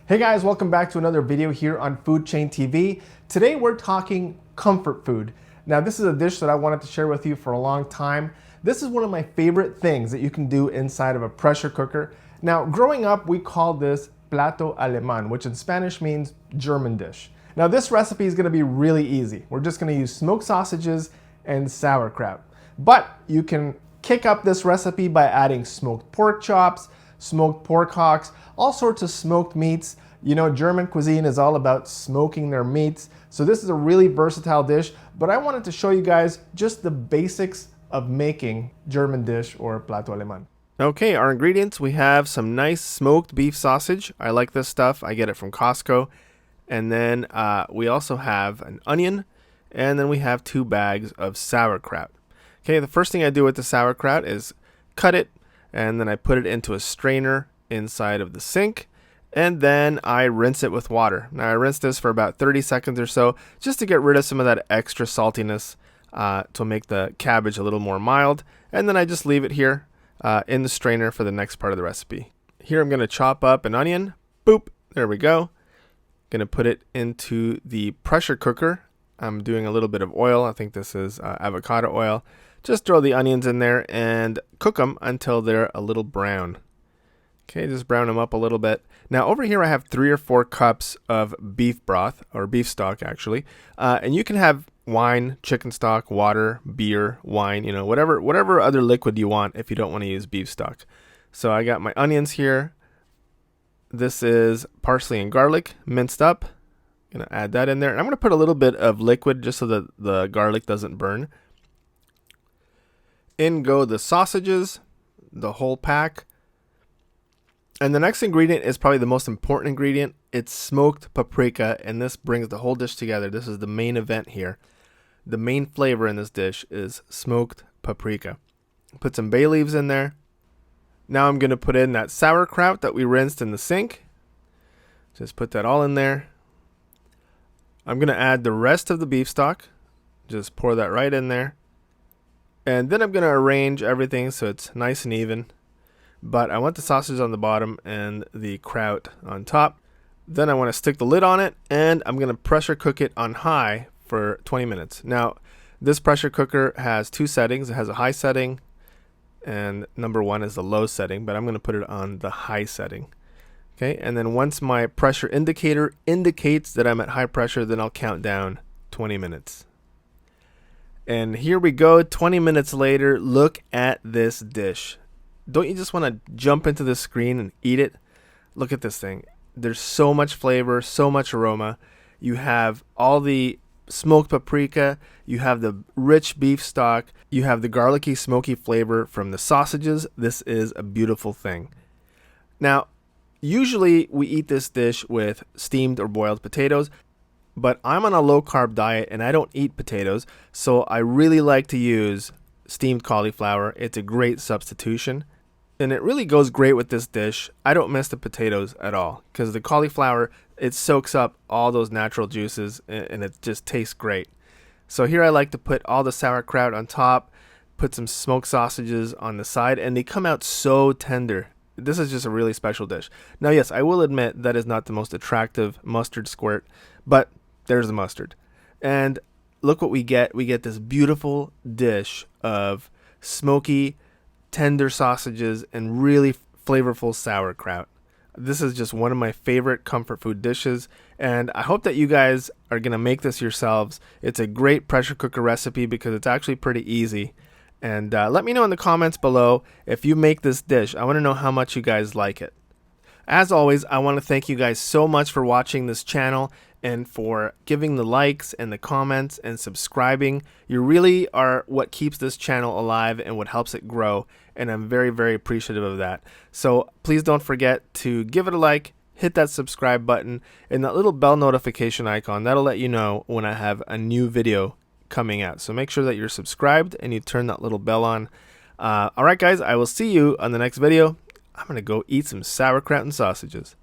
Hey guys, welcome back to another video here on Food Chain TV. Today we're talking comfort food. Now this is a dish that I wanted to share with you for a long time. This is one of my favorite things that you can do inside of a pressure cooker. Now growing up we called this Plato Aleman, which in Spanish means German dish. Now this recipe is going to be really easy. We're just going to use smoked sausages and sauerkraut. But you can kick up this recipe by adding smoked pork chops, smoked pork hocks, all sorts of smoked meats. You know, German cuisine is all about smoking their meats. So this is a really versatile dish, but I wanted to show you guys just the basics of making German dish or Plato Aleman. Okay, our ingredients, we have some nice smoked beef sausage. I like this stuff. I get it from Costco. And then we also have an onion, and then we have 2 bags of sauerkraut. Okay, the first thing I do with the sauerkraut is cut it, and then I put it into a strainer inside of the sink, and then I rinse it with water. Now I rinse this for about 30 seconds or so just to get rid of some of that extra saltiness to make the cabbage a little more mild, and then I just leave it here in the strainer for the next part of the recipe. Here I'm going to chop up an onion. Boop, there we go. Going to put it into the pressure cooker. I'm doing a little bit of oil. I think this is avocado oil. Just throw the onions in there and cook them until they're a little brown. Okay, just brown them up a little bit. Now over here I have 3 or 4 cups of beef broth, or beef stock actually. And you can have wine, chicken stock, water, beer, wine, you know, whatever other liquid you want if you don't want to use beef stock. So I got my onions here. This is parsley and garlic minced up. I'm going to add that in there. And I'm going to put a little bit of liquid just so that the garlic doesn't burn. In go the sausages, the whole pack. And the next ingredient is probably the most important ingredient. It's smoked paprika, and this brings the whole dish together. This is the main event here. The main flavor in this dish is smoked paprika. Put some bay leaves in there. Now I'm going to put in that sauerkraut that we rinsed in the sink. Just put that all in there. I'm going to add the rest of the beef stock. Just pour that right in there. And then I'm going to arrange everything so it's nice and even. But I want the sausage on the bottom and the kraut on top. Then I want to stick the lid on it, and I'm going to pressure cook it on high for 20 minutes. Now, this pressure cooker has 2 settings. It has a high setting, and number 1 is the low setting, but I'm going to put it on the high setting. Okay, and then once my pressure indicator indicates that I'm at high pressure, then I'll count down 20 minutes. And here we go, 20 minutes later. Look at this dish. Don't you just want to jump into the screen and eat it? Look at this thing. There's so much flavor, so much aroma. You have all the smoked paprika, you have the rich beef stock, you have the garlicky, smoky flavor from the sausages. This is a beautiful thing. Now, usually we eat this dish with steamed or boiled potatoes, but I'm on a low-carb diet and I don't eat potatoes, so I really like to use steamed cauliflower. It's a great substitution, and it really goes great with this dish. I don't miss the potatoes at all because the cauliflower, it soaks up all those natural juices and it just tastes great. So here I like to put all the sauerkraut on top, put some smoked sausages on the side, and they come out so tender. This is just a really special dish. Now, yes, I will admit that is not the most attractive mustard squirt, but there's the mustard. And look what we get. We get this beautiful dish of smoky, tender sausages and really flavorful sauerkraut. This is just one of my favorite comfort food dishes, and I hope that you guys are going to make this yourselves. It's a great pressure cooker recipe because it's actually pretty easy. And let me know in the comments below if you make this dish. I want to know how much you guys like it. As always, I want to thank you guys so much for watching this channel and for giving the likes and the comments and subscribing. You really are what keeps this channel alive and what helps it grow, and I'm very, very appreciative of that. So please don't forget to give it a like, hit that subscribe button, and that little bell notification icon. That'll let you know when I have a new video coming out. So make sure that you're subscribed and you turn that little bell on. Alright guys, I will see you on the next video. I'm going to go eat some sauerkraut and sausages.